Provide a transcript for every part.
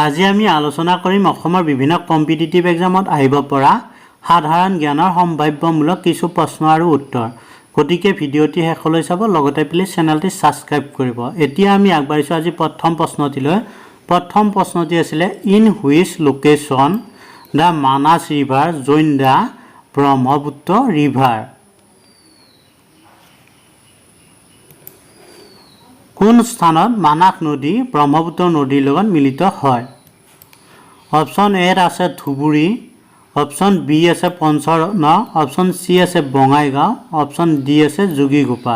আজি আমি আলোচনা কৰিম অসমৰ বিভিন্ন কম্পিটিটিভ এক্সামত আহিব পৰা সাধাৰণ জ্ঞানৰ সম্ভাৱ্যমূলক কিছু প্ৰশ্ন আৰু উত্তৰ। গতিকে ভিডিঅ'টি শেষলৈ চাব, লগতে প্লিজ চেনেলটি ছাবস্ক্ৰাইব কৰিব। এতিয়া আমি আগবাঢ়িছোঁ আজি প্ৰথম প্ৰশ্নটিলৈ। প্ৰথম প্ৰশ্নটি আছিলে in which location the Manas river join the Brahmaputra river. কোন স্থানত মানাস নদী ব্ৰহ্মপুত্ৰ নদীৰ লগত মিলিত হয়? অপশ্যন এ আছে ধুবুৰী, অপশ্যন বি আছে পঞ্চৰত্ন, অপশ্যন চি আছে বঙাইগাঁও, অপশ্যন ডি আছে যোগীঘোপা।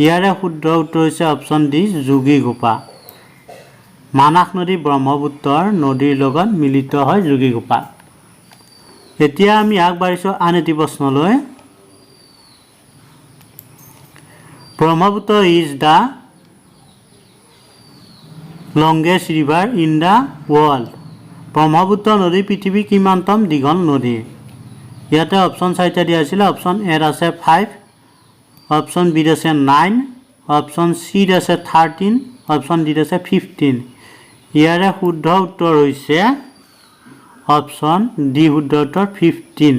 ইয়াৰে শুদ্ধ উত্তৰ হৈছে অপশ্যন ডি যোগীঘোপা। মানাস নদী ব্ৰহ্মপুত্ৰৰ নদীৰ লগত মিলিত হয় যোগীঘোপা। এতিয়া আমি আগবাঢ়িছোঁ আন এটি প্ৰশ্নলৈ। Brahmaputra is the longest river in the world. Brahmaputra নদী পৃথিৱীৰ কিমানতম দীঘল নদী? ইয়াতে অপশ্যন চাৰিটা দিয়া হৈছিলে। অপশ্যন এ আছে 5, অপশ্যন বি আছে 9, অপশ্যন চি আছে 13, অপশ্যন ডি আছে 15। ইয়াৰে শুদ্ধ উত্তৰ হৈছে অপশ্যন ডি, শুদ্ধ উত্তৰ 15।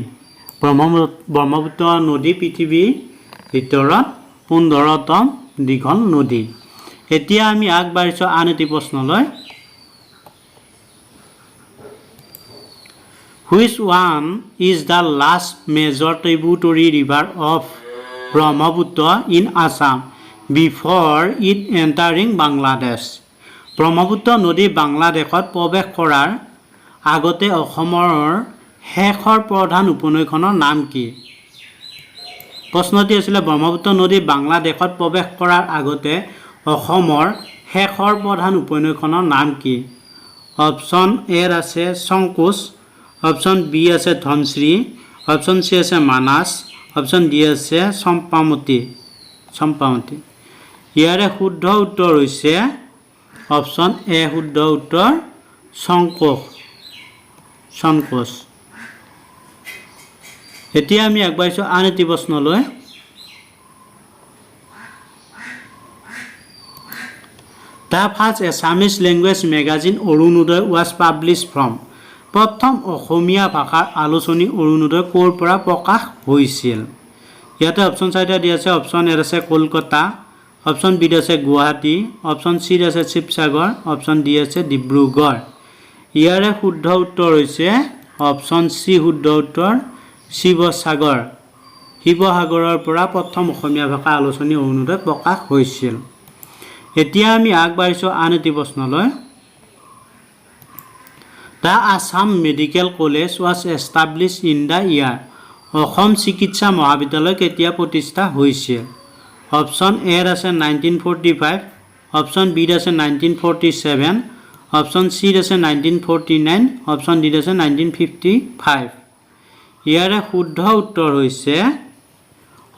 ব্ৰহ্মপুত্ৰ নদী পৃথিৱীৰ ভিতৰত 15তম দীঘল নদী। এতিয়া আমি আগবাঢ়িছোঁ আন এটি প্ৰশ্নলৈ। Which one is the last major tributary river of Brahmaputra in Assam before it entering Bangladesh? Brahmaputra নদী বাংলাদেশত প্ৰৱেশ কৰাৰ আগতে অসমৰ শেষৰ প্ৰধান উপনৈখনৰ নাম কি? প্ৰশ্নটি আছিলে ব্ৰহ্মপুত্ৰ নদী বাংলাদেশত প্ৰৱেশ কৰাৰ আগতে অসমৰ শেষৰ প্ৰধান উপনৈখনৰ নাম কি? অপশ্যন এ আছে শংকোচ, অপশ্যন বি আছে ধনশ্ৰী, অপশ্যন চি আছে মানাস, অপশ্যন ডি আছে চম্পাৱতী। ইয়াৰে শুদ্ধ উত্তৰ হৈছে অপশ্যন এ, শুদ্ধ উত্তৰ শংকোচ। এতিয়া আমি আগবাঢ়িছোঁ আন এটি প্ৰশ্নলৈ। The first Assamese language magazine Orunodoi was published from। প্ৰথম অসমীয়া ভাষাৰ আলোচনী অৰুণোদয় ক'ৰ পৰা প্ৰকাশ হৈছিল? ইয়াতে অপশ্যন চাৰিটা দিয়া আছে। অপশ্যন এ আছে কলকাতা, অপশ্যন বি আছে গুৱাহাটী, অপশ্যন চি আছে শিৱসাগৰ, অপশ্যন ডি আছে ডিব্ৰুগড়। ইয়াৰে শুদ্ধ উত্তৰ হৈছে অপশ্যন চি, শুদ্ধ উত্তৰ শিৱসাগৰৰ পৰা প্ৰথম অসমীয়া ভাষা আলোচনী অৰুণোদয় প্ৰকাশ হৈছিল। এতিয়া আমি আগবাঢ়িছোঁ আন এটি প্ৰশ্নলৈ। The Assam medical college was establish in the year. Assam চিকিৎসা মহাবিদ্যালয় কেতিয়া প্ৰতিষ্ঠা হৈছিল? অপশ্যন এ আছে 1945, অপশ্যন বি আছে 1947, অপশ্যন চি আছে 1949, অপশ্যন ডি আছে 1955। ইয়াৰে শুদ্ধ উত্তৰ হৈছে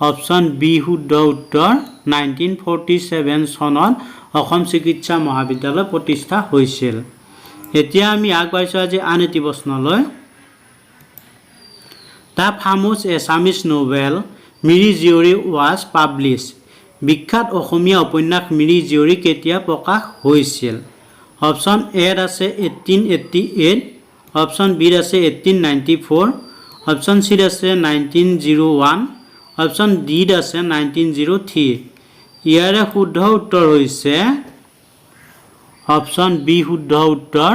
অপশ্যন বি, শুদ্ধ উত্তৰ 1947 চনত অসম চিকিৎসা মহাবিদ্যালয় প্ৰতিষ্ঠা হৈছিল। এতিয়া আমি আগবাঢ়িছোঁ আজি আন এটি প্ৰশ্নলৈ। The ফামোছ Assamese novel Miri Jiyori was publish. বিখ্যাত অসমীয়া উপন্যাস মিৰি জীয়ৰী কেতিয়া প্ৰকাশ হৈছিল? অপশ্যন এ আছে 1888, অপশ্যন বি আছে 1894, অপশ্যন চি আছে 1901, অপশ্যন ডি আছে 1903। ইয়াৰে শুদ্ধ উত্তৰ হৈছে অপশ্যন বি, শুদ্ধ উত্তৰ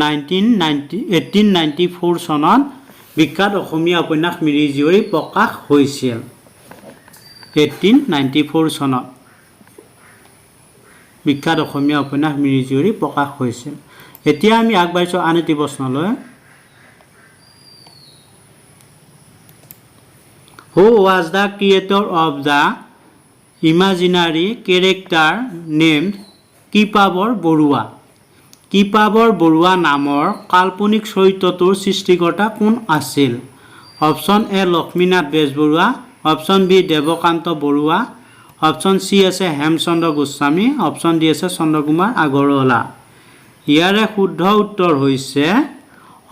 1894 চনত বিখ্যাত অসমীয়া উপন্যাস মিৰি জীয়ৰী প্ৰকাশ হৈছিল। 1894 চনত বিখ্যাত অসমীয়া উপন্যাস মিৰি জীয়ৰী প্ৰকাশ হৈছিল। এতিয়া আমি আগবাঢ়িছোঁ আন এটি প্ৰশ্নলৈ। Who was the creator of the imaginary character named কিপাবৰ Barua? কিপাবৰ Barua নামৰ কাল্পনিক চৰিত্ৰটোৰ সৃষ্টিকৰ্তা কোন আছিল? Option A Lakshminath Bezbaroa, option B Devakanta Barua, option C আছে হেমচন্দ্ৰ গোস্বামী, অপশ্যন ডি আছে চন্দ্ৰকুমাৰ আগৰৱালা। ইয়াৰে শুদ্ধ উত্তৰ হৈছে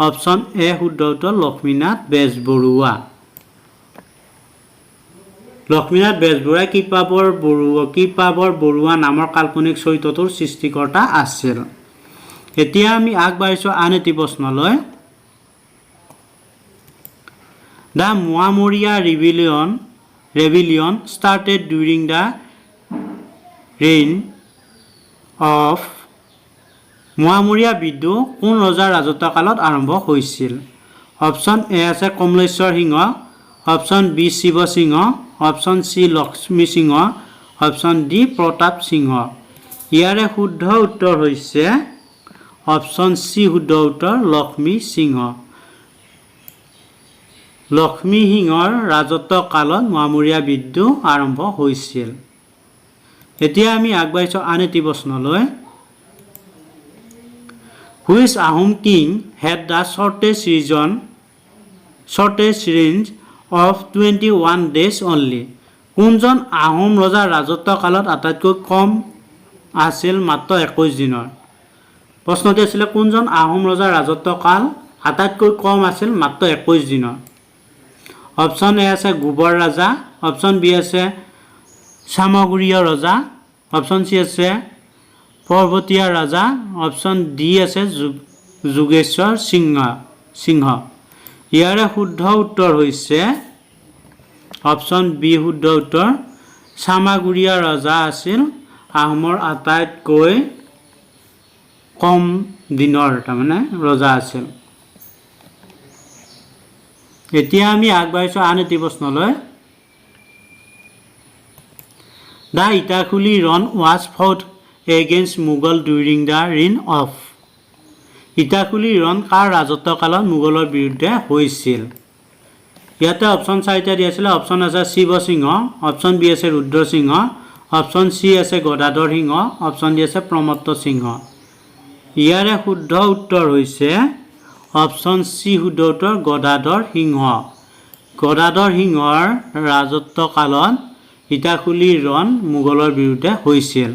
অপশ্যন এ, শুদ্ধ উত্তৰ লক্ষ্মীনাথ বেজবৰুৱা। লক্ষ্মীনাথ বেজবৰুৱাই কিপাবৰ বৰুৱা নামৰ কাল্পনিক চৰিত্ৰটোৰ সৃষ্টিকৰ্তা আছিল। এতিয়া আমি আগবাঢ়িছোঁ আন এটি প্ৰশ্নলৈ The Muamoria rebellion started during the reign of Muamoria বিদ্ৰোহ কোন ৰজাৰ ৰাজত্বকালত আৰম্ভ হৈছিল অপচন এ আছে কমলেশ্বৰ সিংহ অপচন বি শিৱ সিংহ অপচন সি লক্ষ্মী সিংহ অপচন ডি প্ৰতাপ সিংহ ইয়াৰে শুদ্ধ উত্তৰ হৈছে অপচন সি শুদ্ধ উত্তৰ লক্ষ্মী সিংহ লক্ষ্মী সিংহৰ ৰাজত্বকালত মুৱামৰীয়া বিদ্ৰোহ আৰম্ভ হৈছিল এতিয়া আমি আগবাঢ়িছোঁ আন এটি প্ৰশ্নলৈ Which Ahom king had the shortest reign of 21 days only? কোনজন আহোম ৰজাৰ ৰাজত্বকালত আটাইতকৈ কম আছিল মাত্ৰ 21 দিনৰ প্ৰশ্নটো আছিল কোনজন আহোম ৰজাৰ ৰাজত্বকাল আটাইতকৈ কম আছিল মাত্ৰ 21 দিনৰ অপচন এ আছে গোবৰ ৰাজা অপচন বি আছে সামগুৰীয়া ৰজা অপচন সি আছে পৰ্বতীয়া ৰাজা অপচন ডি আছে যোগেশ্বৰ সিংহ ইয়াৰে শুদ্ধ উত্তৰ হৈছে অপচন বি শুদ্ধ উত্তৰ সামগুৰীয়া ৰজা আছিল আহোমৰ আটাইতকৈ কম দিনৰ তাৰমানে ৰজা আছিল এতিয়া আমি আগবাঢ়িছোঁ আন এটি প্ৰশ্নলৈ The Itakuli run was fought against Mughal during the reign of Itakuli run কাৰ ৰাজত্বকালত মোগলৰ বিৰুদ্ধে হৈছিল ইয়াতে অপচন চাৰিটা দিয়া আছিল অপচন আছে শিৱ সিংহ অপচন বি আছে ৰুদ্ৰ সিংহ অপচন সি আছে গদাধৰ সিংহ অপচন ডি আছে প্ৰমত্ত সিংহ ইয়াৰে শুদ্ধ উত্তৰ হৈছে অপচন সি শুদ্ধ উত্তৰ গদাধৰ সিংহৰ ৰাজত্বকালত ইটাখুলি ৰণ মোগলৰ বিৰুদ্ধে হৈছিল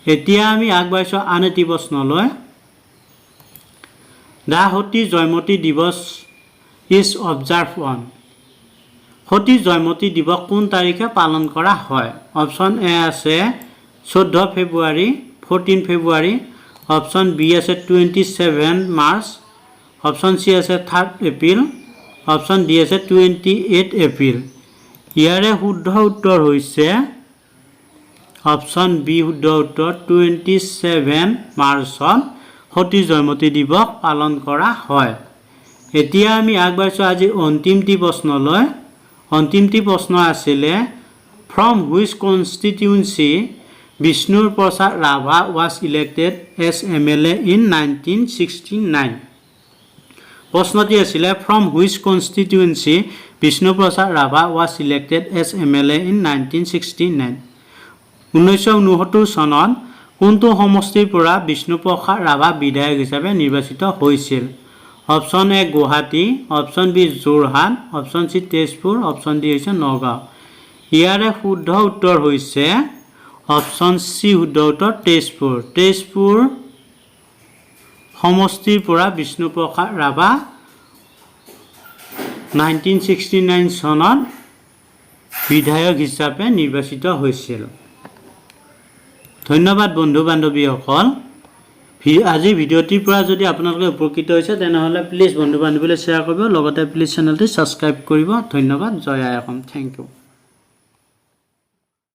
এতিয়া আমি আগবাঢ়িছোঁ আন এটি প্ৰশ্নলৈ দা সতী জয়মতী দিৱস ইজ অবজাৰ্ভ অন সতী জয়মতী দিৱস কোন তাৰিখে পালন কৰা হয় অপচন এ আছে 14 ফেব্ৰুৱাৰী 14 ফেব্ৰুৱাৰী অপচন বি আছে 27 মাৰ্চ অপচন সি আছে 3 এপ্ৰিল অপচন ডি আছে 28 এপ্ৰিল ইয়াৰে শুদ্ধ উত্তৰ হৈছে অপচন বি শুদ্ধ উত্তৰ 27 মাৰ্চত সতী জয়মতী দিৱস পালন কৰা হয় এতিয়া আমি আগবাঢ়িছোঁ আজি অন্তিমটি প্ৰশ্নলৈ অন্তিমটি প্ৰশ্ন আছিলে ফ্ৰম হুইচ কনষ্টিটিউয়েন্সি বিষ্ণুৰ প্ৰসাদ Rabha was elected as MLA in 1969 প্ৰশ্নটি আছিলে from which constituency Bishnu Prasad Rabha was elected as MLA in 1969 1969 চনত কোনটো সমষ্টিৰ পৰা বিষ্ণু প্ৰসাদ ৰাভা বিধায়ক হিচাপে নিৰ্বাচিত হৈছিল option A Guwahati option B Jorhat option C Tezpur option D হৈছে নগাঁও ইয়াৰে শুদ্ধ উত্তৰ হৈছে অপচন সি শুদ্ধ উত্তৰ তেজপুৰ সমষ্টিৰ পৰা বিষ্ণু প্ৰসাদ ৰাভা 1969 চনত বিধায়ক হিচাপে নিৰ্বাচিত হৈছিল ধন্যবাদ বন্ধু বান্ধৱীসকল আজি ভিডিঅ'টিৰ পৰা যদি আপোনালোকে উপকৃত হৈছে তেনেহ'লে প্লিজ বন্ধু বান্ধৱীলৈ শ্বেয়াৰ কৰিব লগতে প্লিজ চেনেলটি ছাবস্ক্ৰাইব কৰিব ধন্যবাদ জয় আই অসম থেংক ইউ